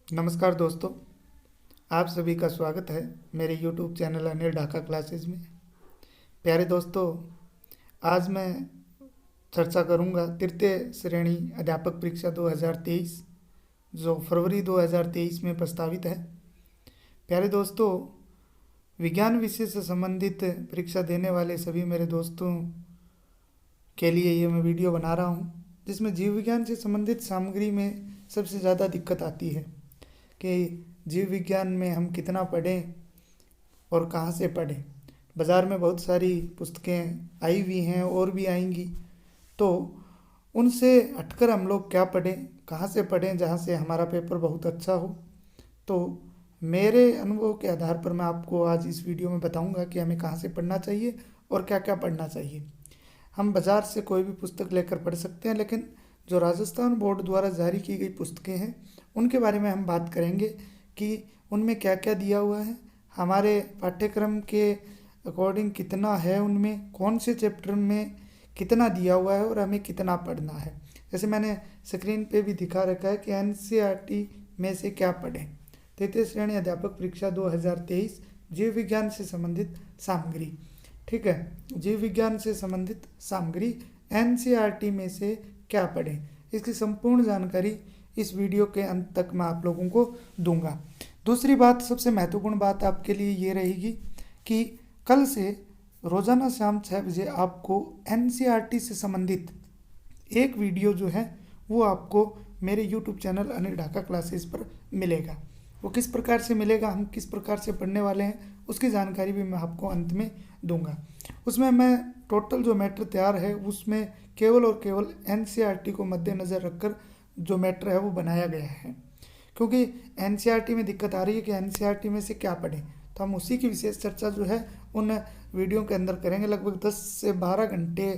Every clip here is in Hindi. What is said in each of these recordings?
नमस्कार दोस्तों, आप सभी का स्वागत है मेरे YouTube channel Anil Dhaka classes में। प्यारे दोस्तों, आज मैं चर्चा करूंगा तृतीय श्रेणी अध्यापक परीक्षा 2023 जो फरवरी 2023 में प्रस्तावित है। प्यारे दोस्तों, विज्ञान विषय से संबंधित परीक्षा देने वाले सभी मेरे दोस्तों के लिए ये मैं वीडियो बना रहा हूँ, जिसमें जीव विज्ञान से संबंधित सामग्री में सबसे ज़्यादा दिक्कत आती है कि जीव विज्ञान में हम कितना पढ़ें और कहाँ से पढ़ें। बाज़ार में बहुत सारी पुस्तकें आई हुई हैं और भी आएंगी, तो उनसे हटकर हम लोग क्या पढ़ें, कहाँ से पढ़ें जहाँ से हमारा पेपर बहुत अच्छा हो। तो मेरे अनुभव के आधार पर मैं आपको आज इस वीडियो में बताऊंगा कि हमें कहाँ से पढ़ना चाहिए और क्या क्या पढ़ना चाहिए। हम बाज़ार से कोई भी पुस्तक लेकर पढ़ सकते हैं, लेकिन जो राजस्थान बोर्ड द्वारा जारी की गई पुस्तकें हैं उनके बारे में हम बात करेंगे कि उनमें क्या क्या दिया हुआ है, हमारे पाठ्यक्रम के अकॉर्डिंग कितना है, उनमें कौन से चैप्टर में कितना दिया हुआ है और हमें कितना पढ़ना है। जैसे मैंने स्क्रीन पे भी दिखा रखा है कि एनसीईआरटी में से क्या पढ़ें। तृतीय श्रेणी अध्यापक परीक्षा 2023 जीव विज्ञान से संबंधित सामग्री। ठीक है, जीव विज्ञान से संबंधित सामग्री एनसीईआरटी में से क्या पढ़ें, इसकी संपूर्ण जानकारी इस वीडियो के अंत तक मैं आप लोगों को दूंगा। दूसरी बात, सबसे महत्वपूर्ण बात आपके लिए ये रहेगी कि कल से रोज़ाना शाम 6 बजे आपको एनसीईआरटी से संबंधित एक वीडियो जो है वो आपको मेरे YouTube channel Anil Dhaka classes पर मिलेगा। वो किस प्रकार से मिलेगा, हम किस प्रकार से पढ़ने वाले हैं, उसकी जानकारी भी मैं आपको अंत में दूंगा। उसमें मैं टोटल जो मैटर तैयार है उसमें केवल और केवल एनसीईआरटी को मद्देनज़र रखकर जो मैटर है वो बनाया गया है, क्योंकि एनसीईआरटी में दिक्कत आ रही है कि एनसीईआरटी में से क्या पढ़ें। तो हम उसी की विशेष चर्चा जो है उन वीडियो के अंदर करेंगे। लगभग 10 से 12 घंटे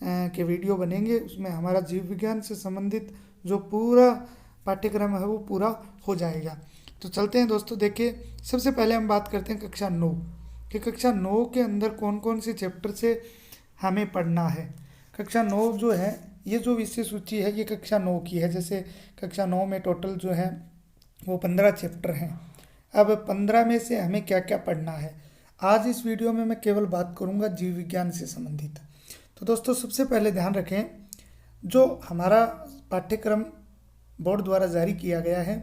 के वीडियो बनेंगे। उसमें हमारा जीव विज्ञान से संबंधित जो पूरा पाठ्यक्रम है वो पूरा हो जाएगा। तो चलते हैं दोस्तों। देखिए, सबसे पहले हम बात करते हैं कक्षा 9 कि कक्षा 9 के अंदर कौन कौन से चैप्टर से हमें पढ़ना है। कक्षा 9 जो है, ये जो विषय सूची है ये कक्षा 9 की है। जैसे कक्षा 9 में टोटल जो है वो 15 चैप्टर हैं। अब 15 में से हमें क्या क्या पढ़ना है, आज इस वीडियो में मैं केवल बात करूंगा जीव विज्ञान से संबंधित। तो दोस्तों, सबसे पहले ध्यान रखें, जो हमारा पाठ्यक्रम बोर्ड द्वारा जारी किया गया है,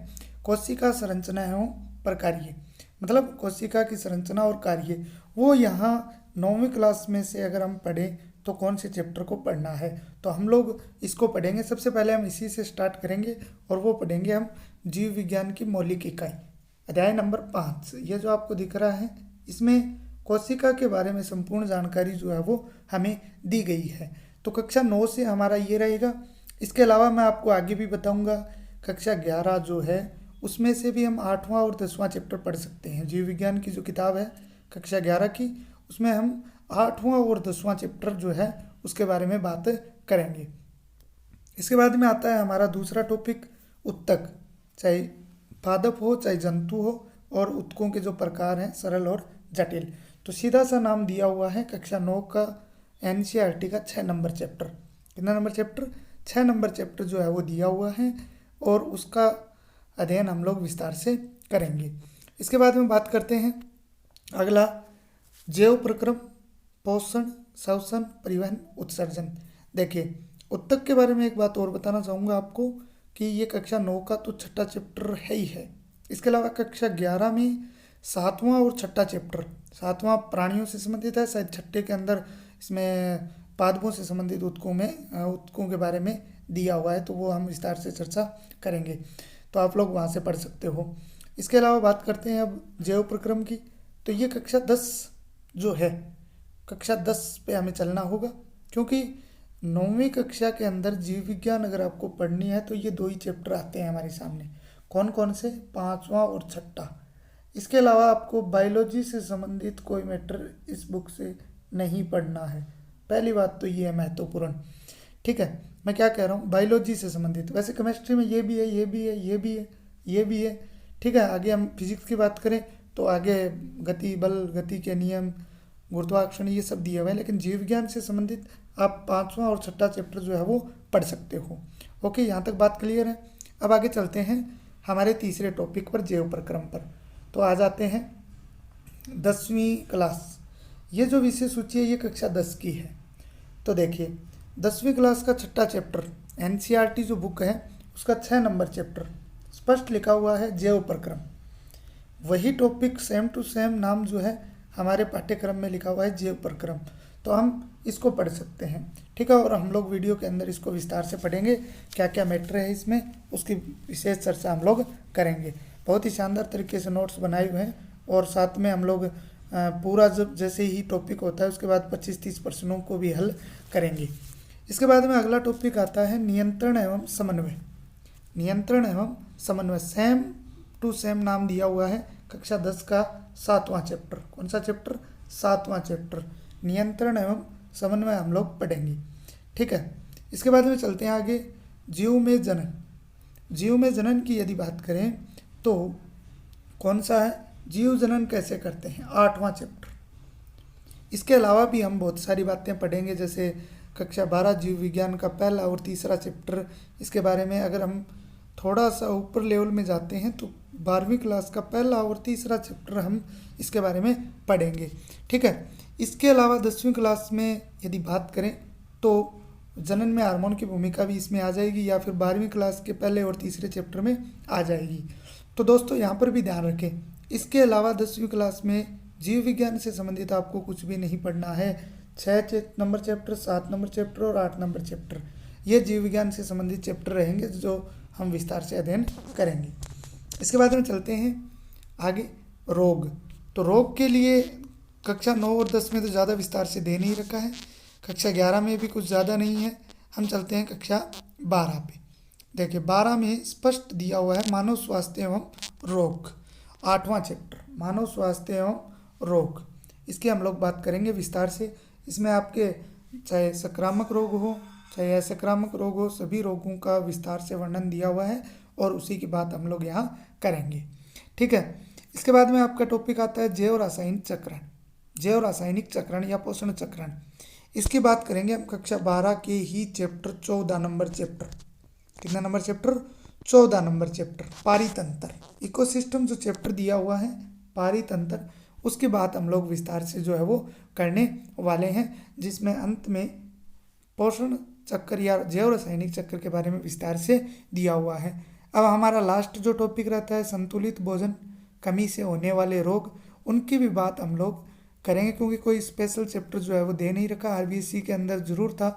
कोशिका संरचना एवं प्रकार्य, मतलब कोशिका की संरचना और कार्य, वो यहाँ 9वीं क्लास में से अगर हम पढ़ें तो कौन से चैप्टर को पढ़ना है, तो हम लोग इसको पढ़ेंगे। सबसे पहले हम इसी से स्टार्ट करेंगे और वो पढ़ेंगे हम जीव विज्ञान की मौलिक इकाई, अध्याय नंबर 5। ये जो आपको दिख रहा है इसमें कोशिका के बारे में संपूर्ण जानकारी जो है वो हमें दी गई है। तो कक्षा 9 से हमारा ये रहेगा। इसके अलावा मैं आपको आगे भी बताऊंगा, कक्षा 11 जो है उसमें से भी हम 8वां और 10वां चैप्टर पढ़ सकते हैं। जीव विज्ञान की जो किताब है कक्षा 11 की, उसमें हम 8वां और 10वां चैप्टर जो है उसके बारे में बात करेंगे। इसके बाद में आता है हमारा दूसरा टॉपिक, उत्तक, चाहे पादप हो चाहे जंतु हो, और उत्तकों के जो प्रकार हैं सरल और जटिल। तो सीधा सा नाम दिया हुआ है कक्षा 9 का एनसीईआरटी का 6 नंबर चैप्टर। कितना नंबर चैप्टर? 6 नंबर चैप्टर जो है वो दिया हुआ है और उसका अध्ययन हम लोग विस्तार से करेंगे। इसके बाद में बात करते हैं अगला, जैव प्रक्रम, पोषण, श्वसन, परिवहन, उत्सर्जन। देखिए, उत्तक के बारे में एक बात और बताना चाहूँगा आपको कि ये कक्षा 9 का तो छठा चैप्टर है ही है। इसके अलावा कक्षा 11 में 7वां और छठा चैप्टर, 7वां प्राणियों से संबंधित है, शायद छठे के अंदर इसमें पादपों से संबंधित उत्तकों के बारे में दिया हुआ है, तो वो हम विस्तार से चर्चा करेंगे, तो आप लोग वहाँ से पढ़ सकते हो। इसके अलावा बात करते हैं अब जैव प्रक्रम की। तो ये कक्षा 10 जो है, कक्षा 10 पे हमें चलना होगा, क्योंकि 9वीं कक्षा के अंदर जीव विज्ञान अगर आपको पढ़नी है तो ये 2 ही चैप्टर आते हैं हमारे सामने। कौन कौन से? 5वां और छठा। इसके अलावा आपको बायोलॉजी से संबंधित कोई मैटर इस बुक से नहीं पढ़ना है। पहली बात तो ये है महत्वपूर्ण। ठीक है, मैं क्या कह रहा हूँ, बायोलॉजी से संबंधित। वैसे केमिस्ट्री में ये भी है, ये भी है, ये भी है, ये भी है। ठीक है, आगे हम फिजिक्स की बात करें तो आगे गति, बल, गति के नियम, गुरुत्वाकर्षण, ये सब दिए हुए हैं। लेकिन जीव विज्ञान से संबंधित आप 5वां और छठा चैप्टर जो है वो पढ़ सकते हो। ओके, यहाँ तक बात क्लियर है। अब आगे चलते हैं हमारे तीसरे टॉपिक पर, जैव प्रक्रम पर। तो आ जाते हैं 10वीं क्लास। ये जो विषय सूची है ये कक्षा 10 की है। तो देखिए 10वीं क्लास का छठा चैप्टर, एनसीईआरटी जो बुक है उसका 6 नंबर चैप्टर, स्पष्ट लिखा हुआ है जैव प्रक्रम। वही टॉपिक सेम टू सेम नाम जो है हमारे पाठ्यक्रम में लिखा हुआ है जैव प्रक्रम। तो हम इसको पढ़ सकते हैं, ठीक है। और हम लोग वीडियो के अंदर इसको विस्तार से पढ़ेंगे, क्या क्या मैटर है इसमें उसकी विशेष चर्चा हम लोग करेंगे। बहुत ही शानदार तरीके से नोट्स बनाए हुए हैं और साथ में हम लोग पूरा जब जैसे ही टॉपिक होता है उसके बाद 25-30 प्रश्नों को भी हल करेंगे। इसके बाद में अगला टॉपिक आता है नियंत्रण एवं समन्वय। नियंत्रण एवं समन्वय सेम टू सेम नाम दिया हुआ है कक्षा 10 का 7वां चैप्टर। कौन सा चैप्टर? 7वां चैप्टर, नियंत्रण एवं समन्वय हम लोग पढ़ेंगे, ठीक है। इसके बाद में चलते हैं आगे, जीव में जनन। जीव में जनन की यदि बात करें तो कौन सा है? जीव जनन कैसे करते हैं, 8वां चैप्टर। इसके अलावा भी हम बहुत सारी बातें पढ़ेंगे, जैसे कक्षा 12 जीव विज्ञान का पहला और तीसरा चैप्टर। इसके बारे में अगर हम थोड़ा सा ऊपर लेवल में जाते हैं तो 12वीं क्लास का पहला और तीसरा चैप्टर हम इसके बारे में पढ़ेंगे, ठीक है। इसके अलावा 10वीं क्लास में यदि बात करें तो जनन में हार्मोन की भूमिका भी इसमें आ जाएगी, या फिर 12वीं क्लास के पहले और तीसरे चैप्टर में आ जाएगी। तो दोस्तों यहाँ पर भी ध्यान रखें, इसके अलावा 10वीं क्लास में जीव विज्ञान से संबंधित आपको कुछ भी नहीं पढ़ना है। 6 नंबर चैप्टर, 7 नंबर चैप्टर और 8 नंबर चैप्टर, ये जीव विज्ञान से संबंधित चैप्टर रहेंगे जो हम विस्तार से अध्ययन करेंगे। इसके बाद में चलते हैं आगे, रोग। तो रोग के लिए कक्षा 9 और 10 में तो ज़्यादा विस्तार से दे नहीं रखा है, कक्षा 11 में भी कुछ ज़्यादा नहीं है। हम चलते हैं कक्षा 12 पे। देखिए 12 में स्पष्ट दिया हुआ है मानव स्वास्थ्य एवं रोग, 8वां चैप्टर, मानव स्वास्थ्य एवं रोग। इसकी हम लोग बात करेंगे विस्तार से। इसमें आपके चाहे संक्रामक रोग हो चाहे असंक्रामक रोग हो, सभी रोगों का विस्तार से वर्णन दिया हुआ है और उसी की बात हम लोग यहाँ करेंगे, ठीक है। इसके बाद में आपका टॉपिक आता है जैव रासायनिक चक्रण। जैव रासायनिक चक्रण या पोषण चक्रण, इसकी बात करेंगे हम कक्षा 12 के ही चैप्टर 14 नंबर चैप्टर। कितना नंबर चैप्टर? 14 नंबर चैप्टर, पारितंत्र। इकोसिस्टम जो चैप्टर दिया हुआ है पारितंत्र, उसकी बात हम लोग विस्तार से जो है वो करने वाले हैं, जिसमें अंत में पोषण चक्र या जैव रासायनिक चक्र के बारे में विस्तार से दिया हुआ है। अब हमारा लास्ट जो टॉपिक रहता है संतुलित भोजन, कमी से होने वाले रोग, उनकी भी बात हम लोग करेंगे, क्योंकि कोई स्पेशल चैप्टर जो है वो दे नहीं रखा। आरबीएससी के अंदर ज़रूर था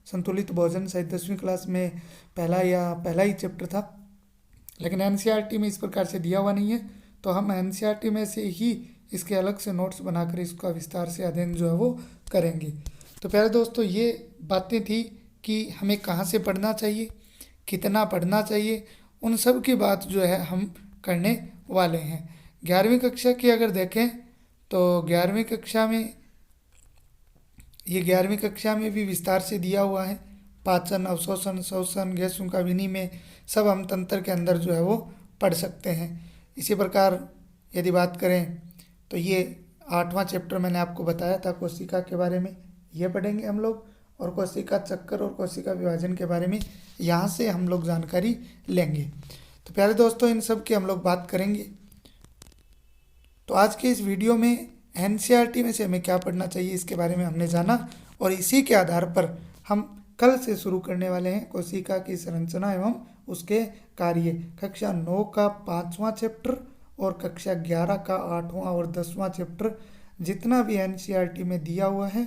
संतुलित भोजन, शायद 10वीं क्लास में पहला ही चैप्टर था, लेकिन एनसीईआरटी में इस प्रकार से दिया हुआ नहीं है। तो हम एनसीईआरटी में से ही इसके अलग से नोट्स बनाकर इसका विस्तार से अध्ययन जो है वो करेंगे। तो प्यारे दोस्तों, ये बातें थी कि हमें कहाँ से पढ़ना चाहिए, कितना पढ़ना चाहिए, उन सब की बात जो है हम करने वाले हैं। 11वीं कक्षा की अगर देखें तो 11वीं कक्षा में ये 11वीं कक्षा में भी विस्तार से दिया हुआ है, पाचन, अवशोषण, शोषण, गैसों का विनिमय, सब हम तंत्र के अंदर जो है वो पढ़ सकते हैं। इसी प्रकार यदि बात करें तो ये 8वां चैप्टर मैंने आपको बताया था कोशिका के बारे में, ये पढ़ेंगे हम लोग, और कोशिका चक्कर और कोशिका विभाजन के बारे में यहाँ से हम लोग जानकारी लेंगे। तो प्यारे दोस्तों, इन सब की हम लोग बात करेंगे। तो आज के इस वीडियो में एनसीईआरटी में से हमें क्या पढ़ना चाहिए इसके बारे में हमने जाना, और इसी के आधार पर हम कल से शुरू करने वाले हैं कोशिका की संरचना एवं उसके कार्य, कक्षा 9 का 5वां चैप्टर और कक्षा 11 का 8वां और 10वां चैप्टर, जितना भी एनसीईआरटी में दिया हुआ है